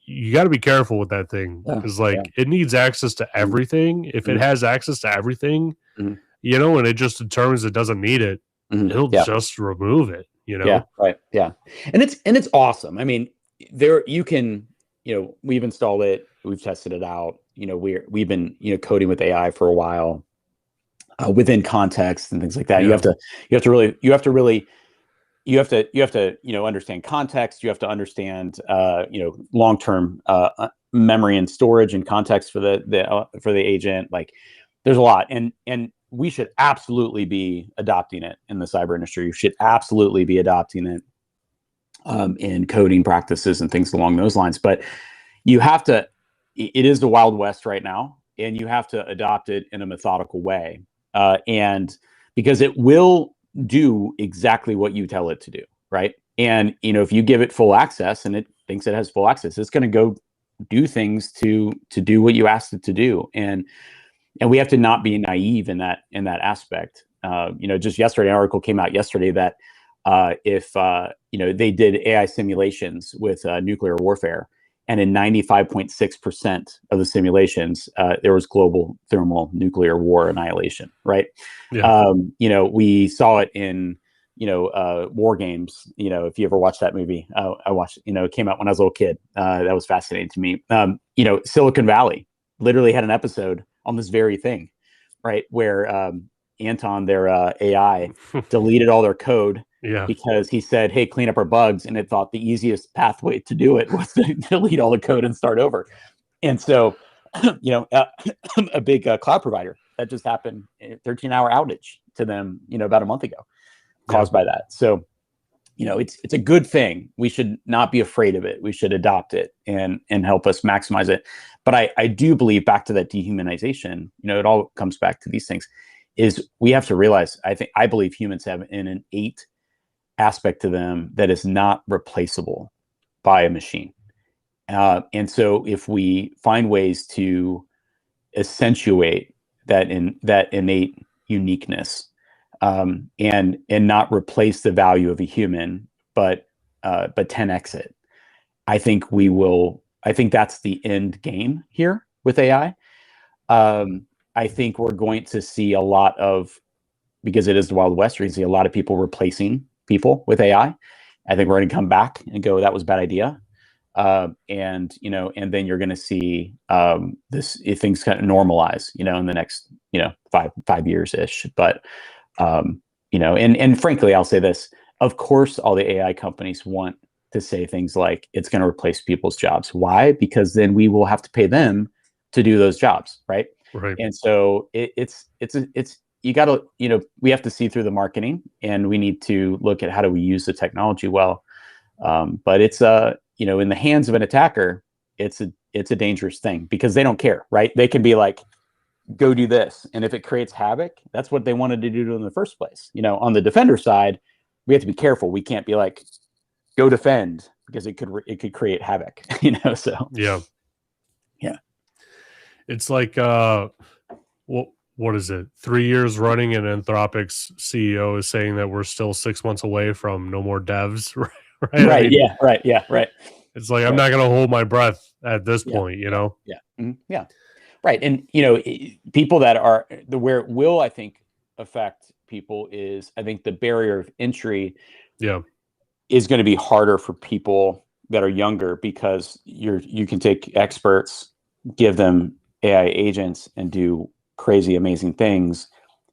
you got to be careful with that thing, because it needs access to everything. If it has access to everything, and it just determines it doesn't need it, it'll just remove it. Yeah, right. Yeah, and it's awesome. I mean, you can, we've installed it, we've tested it out. We've been coding with AI for a while, within context and things like that. Yeah. You have to really understand context. You have to understand long-term memory and storage and context for the agent. Like, there's a lot, and we should absolutely be adopting it in the cyber industry. You should absolutely be adopting it in coding practices and things along those lines. But you have to. It is the Wild West right now, and you have to adopt it in a methodical way, and because it will do exactly what you tell it to do, right? And if you give it full access and it thinks it has full access, it's going to go do things to do what you asked it to do, and we have to not be naive in that aspect. Just yesterday, an article came out yesterday that if they did AI simulations with nuclear warfare, And in 95.6% of the simulations, there was global thermal nuclear war annihilation, right? Yeah. We saw it in, War Games. If you ever watched that movie, I watched, it came out when I was a little kid. That was fascinating to me. Silicon Valley literally had an episode on this very thing, right? Where Anton, their AI, deleted all their code Yeah. because he said, hey, clean up our bugs. And it thought the easiest pathway to do it was to delete all the code and start over. And so, a big cloud provider, that just happened, a 13-hour outage to them, about a month ago, caused by that. So, it's a good thing. We should not be afraid of it. We should adopt it and help us maximize it. But I do believe, back to that dehumanization, it all comes back to these things, is we have to realize, I believe humans have an innate aspect to them that is not replaceable by a machine. And so if we find ways to accentuate that innate uniqueness, and not replace the value of a human, but 10x it, I think we will. I think that's the end game here with AI. I think we're going to see a lot of, because it is the Wild West, you're going to see a lot of people replacing people with AI. I think we're going to come back and go, that was a bad idea. And then you're going to see if things kind of normalize, in the next, 5 years ish. But, and frankly, I'll say this, of course, all the AI companies want to say things like it's going to replace people's jobs. Why? Because then we will have to pay them to do those jobs. Right. Right. And so it's you got to, we have to see through the marketing, and we need to look at how do we use the technology well. But it's in the hands of an attacker, it's a dangerous thing, because they don't care, right? They can be like, go do this. And if it creates havoc, that's what they wanted to do in the first place. On the defender side, we have to be careful. We can't be like, go defend, because it could create havoc, so. Yeah. Yeah. It's like, what is it? 3 years running, and Anthropic's CEO is saying that we're still 6 months away from no more devs, right? Right. I mean, yeah. Right. Yeah. Right. It's like, I'm not going to hold my breath at this point, Yeah. Mm-hmm. Yeah. Right. And, people that are where it will, I think, affect people is, I think the barrier of entry is going to be harder for people that are younger, because you can take experts, give them AI agents, and do crazy, amazing things.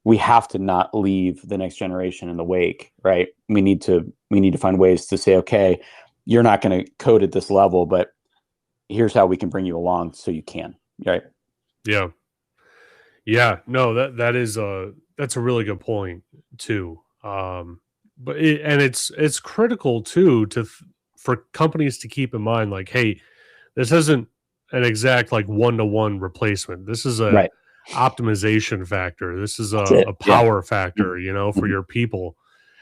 We have to not leave the next generation in the wake, right? We need to find ways to say, okay, you're not going to code at this level, but here's how we can bring you along so you can, right? Yeah. Yeah. No, that's a really good point too. But it's critical too for companies to keep in mind, like, hey, this isn't an exact like one-to-one replacement. This is a optimization factor. This is a power factor, for your people.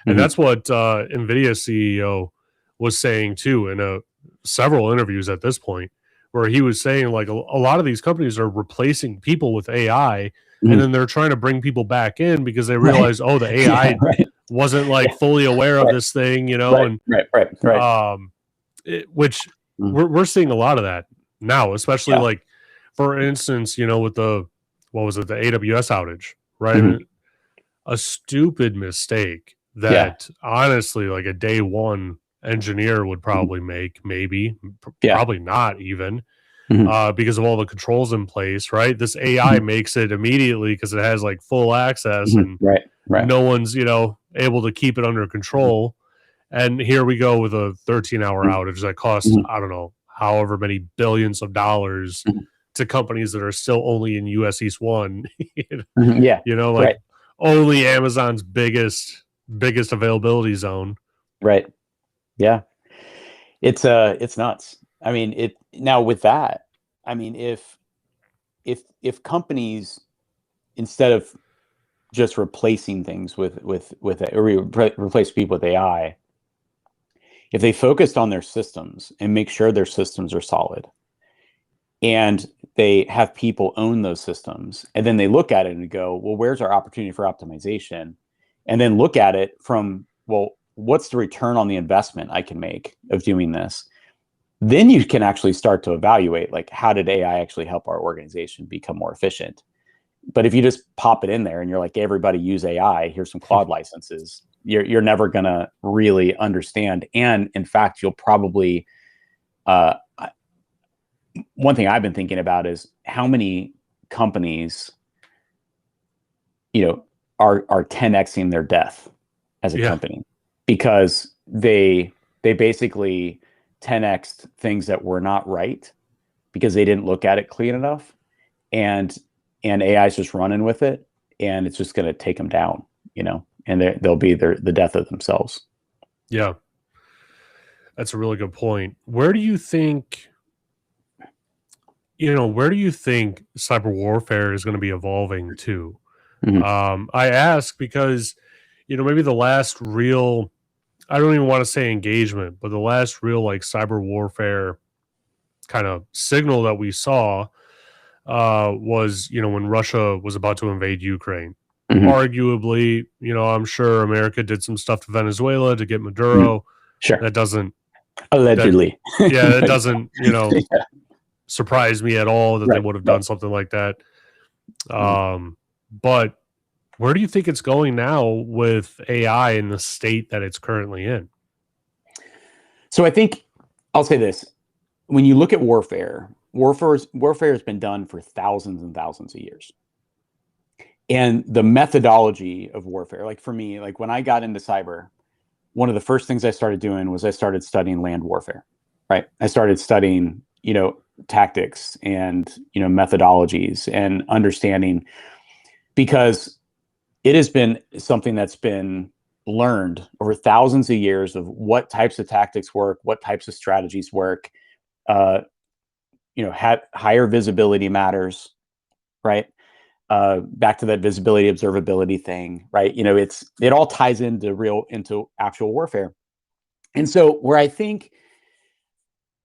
And that's what NVIDIA CEO was saying too in several interviews at this point, where he was saying, like, a lot of these companies are replacing people with AI, and then they're trying to bring people back in because they realize, oh, the AI wasn't like fully aware of this thing, which we're seeing a lot of that now, especially like, for instance, with the AWS outage, right? I mean, a stupid mistake that honestly, like, a day one engineer would probably make, maybe, probably not even, because of all the controls in place, right? This AI makes it immediately because it has like full access, and no one's, able to keep it under control. And here we go with a 13-hour outage that costs, I don't know, however many billions of dollars to companies that are still only in US East 1. Only Amazon's biggest availability zone. Right. Yeah. It's nuts. I mean, now with that, I mean, if companies, instead of just replacing things with replace people with AI, if they focused on their systems and make sure their systems are solid, and they have people own those systems, and then they look at it and go, well, where's our opportunity for optimization? And then look at it from, well, what's the return on the investment I can make of doing this? then you can actually start to evaluate, like, how did AI actually help our organization become more efficient? But if you just pop it in there and you're like, everybody use AI, here's some Claude licenses, you're never going to really understand. And in fact, you'll probably, one thing I've been thinking about is how many companies, are 10xing their death as a company, because they basically 10xed things that were not right because they didn't look at it clean enough, and AI is just running with it, and it's just going to take them down, and they'll be the death of themselves. Yeah, that's a really good point. Where do you think cyber warfare is going to be evolving to? Mm-hmm. I ask because, maybe the last real, I don't even want to say engagement, but the last real like cyber warfare kind of signal that we saw was, when Russia was about to invade Ukraine. Mm-hmm. Arguably, I'm sure America did some stuff to Venezuela to get Maduro. Mm-hmm. Sure. That doesn't allegedly. That doesn't, surprise me at all that they would have done something like that. But where do you think it's going now with AI in the state that it's currently in? So I think I'll say this. When you look at warfare has been done for thousands and thousands of years. And the methodology of warfare, like for me, like when I got into cyber, one of the first things I started doing was I started studying land warfare, right? I started studying, tactics and, methodologies and understanding, because it has been something that's been learned over thousands of years of what types of tactics work, what types of strategies work. Higher visibility matters, right? Back to that visibility observability thing, right? It all ties into actual warfare. And so where I think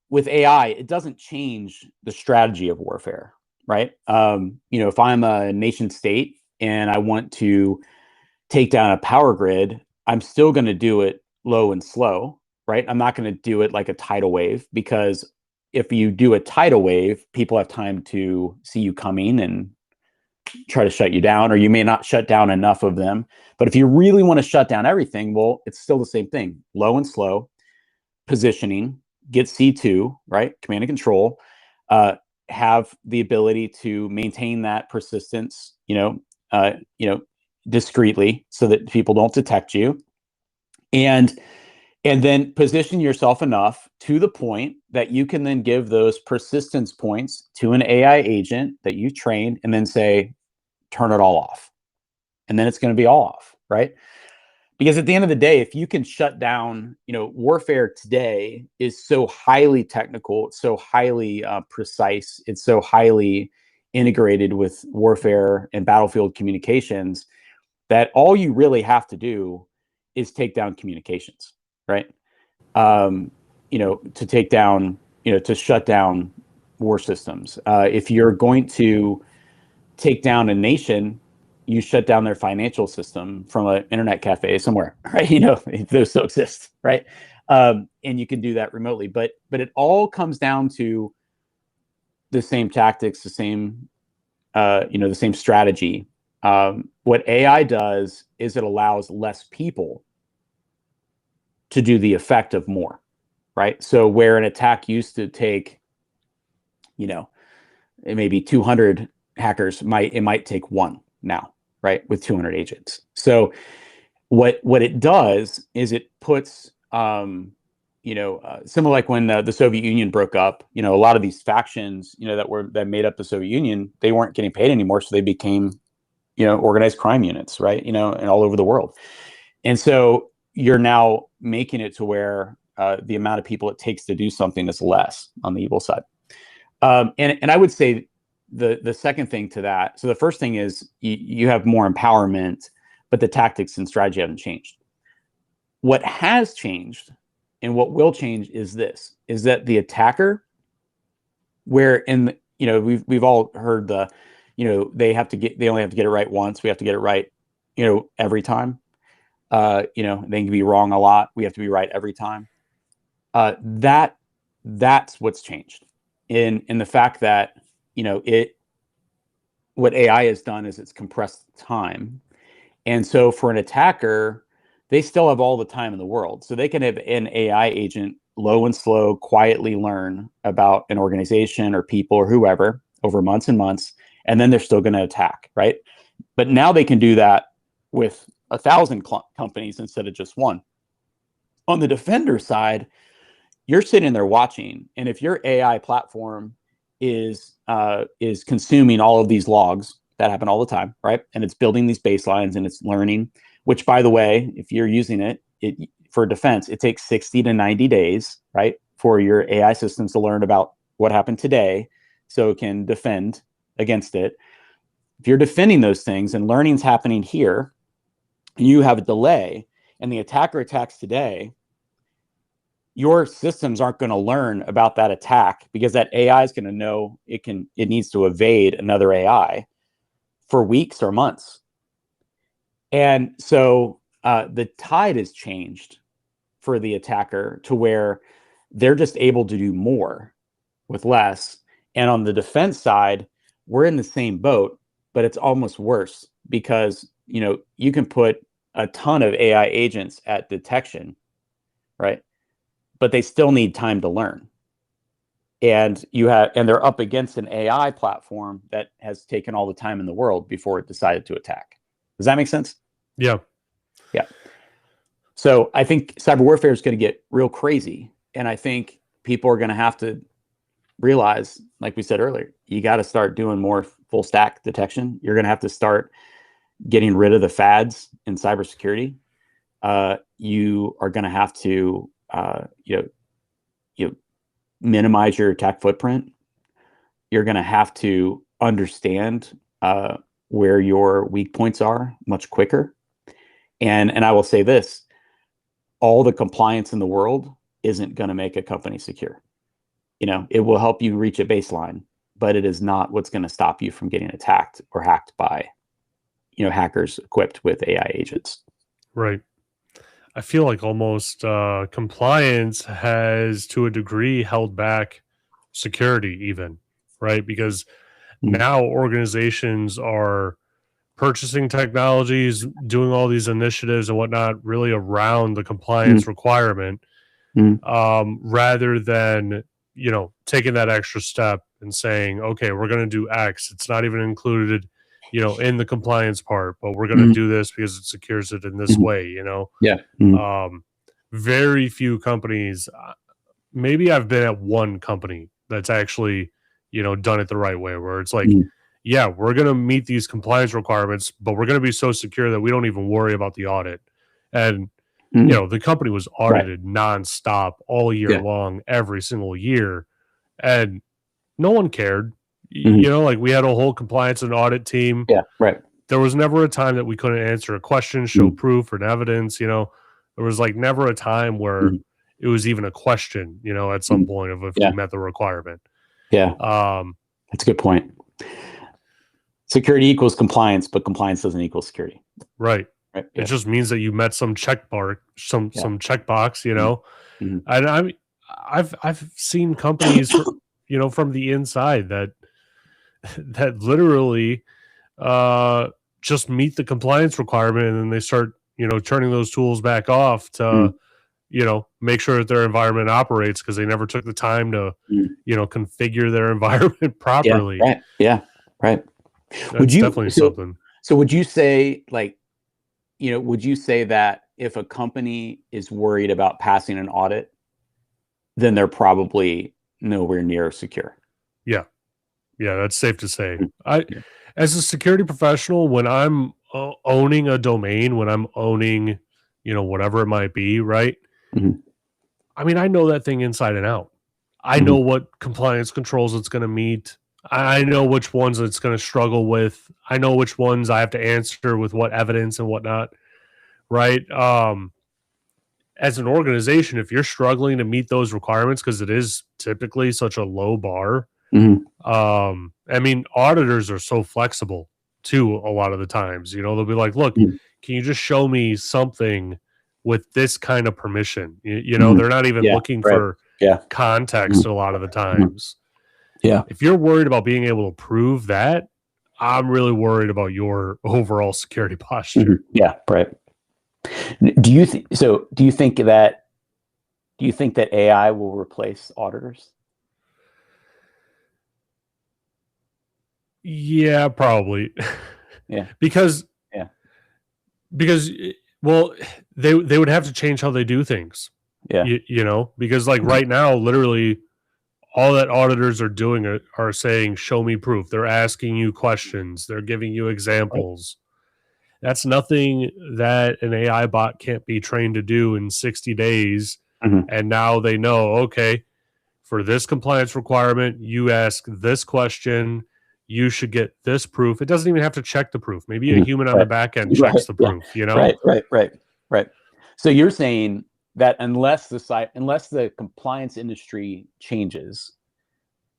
with AI, it doesn't change the strategy of warfare, right? If I'm a nation state and I want to take down a power grid, I'm still going to do it low and slow, right? I'm not going to do it like a tidal wave, because if you do a tidal wave, people have time to see you coming and try to shut you down, or you may not shut down enough of them. But if you really want to shut down everything, well, it's still the same thing. Low and slow, positioning, get C2, right? Command and control, have the ability to maintain that persistence, discreetly so that people don't detect you. And then position yourself enough to the point that you can then give those persistence points to an AI agent that you trained, and then say, turn it all off. And then it's going to be all off, right? Because at the end of the day, if you can shut down, warfare today is so highly technical, it's so highly precise, it's so highly integrated with warfare and battlefield communications, that all you really have to do is take down communications, right? To take down, to shut down war systems. If you're going to take down a nation, you shut down their financial system from an internet cafe somewhere, right? If those still exist, right? And you can do that remotely, but it all comes down to the same tactics, the same, the same strategy. What AI does is it allows less people to do the effect of more, right? So where an attack used to take, maybe 200 hackers, it might take one now, right? With 200 agents. So what it does is it puts, similar like when the Soviet Union broke up, a lot of these factions, that made up the Soviet Union, they weren't getting paid anymore. So they became, organized crime units, right? And all over the world. And so you're now making it to where the amount of people it takes to do something is less on the evil side. And I would say the second thing to that, so the first thing is you have more empowerment, but the tactics and strategy haven't changed. What has changed and what will change is that the attacker, we've all heard they only have to get it right once. We have to get it right, every time. They can be wrong a lot. We have to be right every time. That that's what's changed in the fact that, what AI has done is it's compressed time. And so for an attacker, they still have all the time in the world. So they can have an AI agent low and slow, quietly learn about an organization or people or whoever over months and months, and then they're still going to attack, right? But now they can do that with 1,000 companies instead of just one. On the defender side, you're sitting there watching, and if your AI platform is consuming all of these logs that happen all the time, right? And it's building these baselines and it's learning, which, by the way, if you're using it for defense, it takes 60 to 90 days, right, for your AI systems to learn about what happened today so it can defend against it. If you're defending those things and learning's happening here, and you have a delay, and the attacker attacks today, your systems aren't going to learn about that attack because that AI is going to know it needs to evade another AI for weeks or months. And so the tide has changed for the attacker to where they're just able to do more with less. And on the defense side, we're in the same boat, but it's almost worse because, you can put a ton of AI agents at detection, right? But they still need time to learn. And they're up against an AI platform that has taken all the time in the world before it decided to attack. Does that make sense? Yeah. Yeah. So I think cyber warfare is going to get real crazy. And I think people are going to have to realize, like we said earlier, you got to start doing more full stack detection. You're going to have to start getting rid of the fads in cybersecurity. You are going to have to, minimize your attack footprint. You're going to have to understand where your weak points are much quicker. And I will say this, all the compliance in the world isn't going to make a company secure. It will help you reach a baseline, but it is not what's going to stop you from getting attacked or hacked by, hackers equipped with AI agents. Right. I feel like almost compliance has, to a degree, held back security even, right? Because now organizations are purchasing technologies, doing all these initiatives and whatnot, really around the compliance requirement, rather than, taking that extra step and saying, okay, we're going to do X. It's not even included, in the compliance part, but we're going to do this because it secures it in this way, Yeah. Very few companies, maybe I've been at one company that's actually, done it the right way, where it's like, yeah, we're going to meet these compliance requirements, but we're going to be so secure that we don't even worry about the audit. And, the company was audited nonstop all year long, every single year. And no one cared. Like we had a whole compliance and audit team. Yeah, right. There was never a time that we couldn't answer a question, show proof and evidence. There was like never a time where it was even a question, at some point of if you met the requirement. Yeah. That's a good point. Security equals compliance, but compliance doesn't equal security. Right. It just means that you met some checkbox, some checkbox, and I've seen companies, from the inside that literally just meet the compliance requirement, and then they start, turning those tools back off to, make sure that their environment operates because they never took the time to, configure their environment properly. Yeah, right. That's definitely something. So would you say, would you say that if a company is worried about passing an audit, then they're probably nowhere near secure? Yeah, that's safe to say. As a security professional, when I'm owning a domain, when I'm owning, whatever it might be, right? I mean, I know that thing inside and out. I know what compliance controls it's going to meet. I know which ones it's going to struggle with. I know which ones I have to answer with what evidence and whatnot, right? As an organization, if you're struggling to meet those requirements, because it is typically such a low bar, I mean, auditors are so flexible too a lot of the times. They'll be like, look, can you just show me something with this kind of permission? They're not even looking for context a lot of the times. Yeah. If you're worried about being able to prove that, I'm really worried about your overall security posture. Yeah, right. Do you think that AI will replace auditors? Yeah, probably. Yeah. because well, they would have to change how they do things. Yeah. You know, because like right now, literally all that auditors are doing are saying, show me proof. They're asking you questions. They're giving you examples. Right. That's nothing that an AI bot can't be trained to do in 60 days. And now they know, okay, for this compliance requirement, you ask this question, you should get this proof. It doesn't even have to check the proof. Maybe a human on the back end checks the proof, you know? Right. So you're saying that unless the compliance industry changes,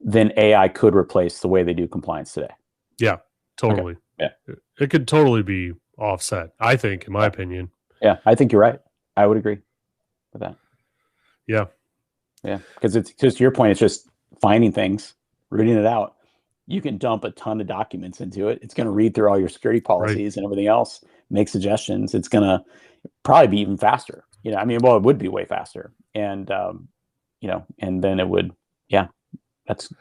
then AI could replace the way they do compliance today. Yeah, totally. Okay. Yeah. It could totally be offset, I think, in my opinion. Yeah, I think you're right. I would agree with that. Yeah. Yeah, because it's just, to your point, it's just finding things, reading it out. You can dump a ton of documents into it. It's going to read through all your security policies and everything else, make suggestions. It's going to probably be even faster. You know, I mean, well, it would be way faster. And, you know, and then it would, that's.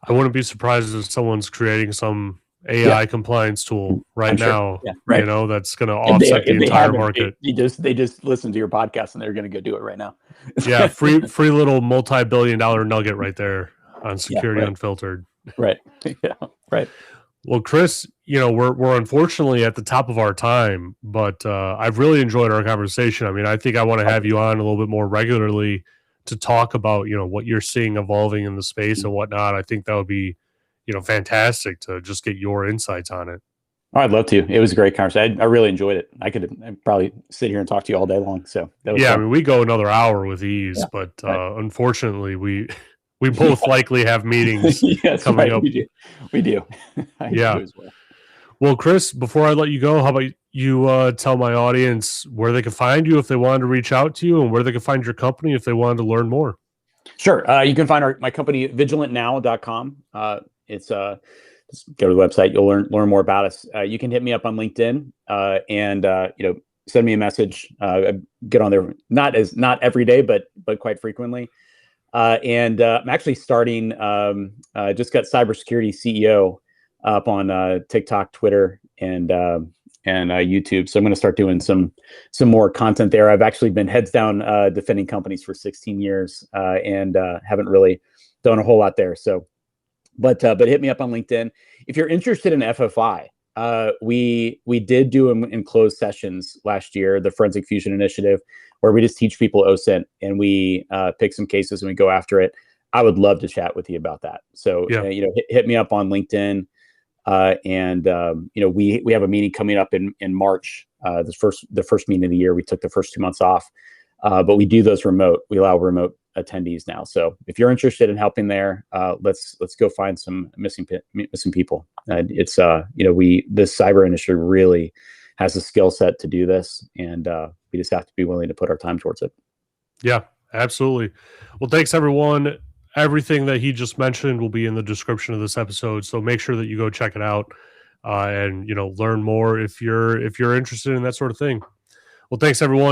I wouldn't be surprised if someone's creating some AI compliance tool right now, you know, that's going to offset the entire market. They just listen to your podcast and they're going to go do it right now. Yeah, free little multi-billion-dollar nugget right there on Security Unfiltered. Right. Yeah. Right. Well, Chris, you know, we're unfortunately at the top of our time, but I've really enjoyed our conversation. I mean, I think I want to have you on a little bit more regularly to talk about, you know, what you're seeing evolving in the space and whatnot. I think that would be, you know, fantastic to just get your insights on it. Oh, I'd love to. It was a great conversation. I really enjoyed it. I'd probably sit here and talk to you all day long. So that was fun. I mean, we go another hour with ease, but unfortunately, we both likely have meetings coming up. We do. Yeah. Well, Chris, before I let you go, how about you tell my audience where they can find you if they wanted to reach out to you, and where they can find your company if they wanted to learn more? Sure. You can find my company at vigilantnow.com. It's just go to the website. You'll learn more about us. You can hit me up on LinkedIn and you know, send me a message. I get on there not every day, but quite frequently. And I'm actually starting. Just got cybersecurity CEO up on TikTok, Twitter, and YouTube. So I'm going to start doing some more content there. I've actually been heads down defending companies for 16 years and haven't really done a whole lot there. So, but hit me up on LinkedIn if you're interested in FFI. We did do them in closed sessions last year, the Forensic Fusion Initiative, where we just teach people OSINT and we pick some cases and we go after it. I would love to chat with you about that. So you know, hit me up on LinkedIn. And you know, we have a meeting coming up in March, the first meeting of the year. We took the first 2 months off, but we do those remote. We allow remote attendees now. So if you're interested in helping there, let's go find some missing people. It's you know, this cyber industry really has a skill set to do this, and we just have to be willing to put our time towards it. Yeah, absolutely. Well, thanks everyone. Everything that he just mentioned will be in the description of this episode, so make sure that you go check it out and, you know, learn more if you're interested in that sort of thing. Well, thanks everyone.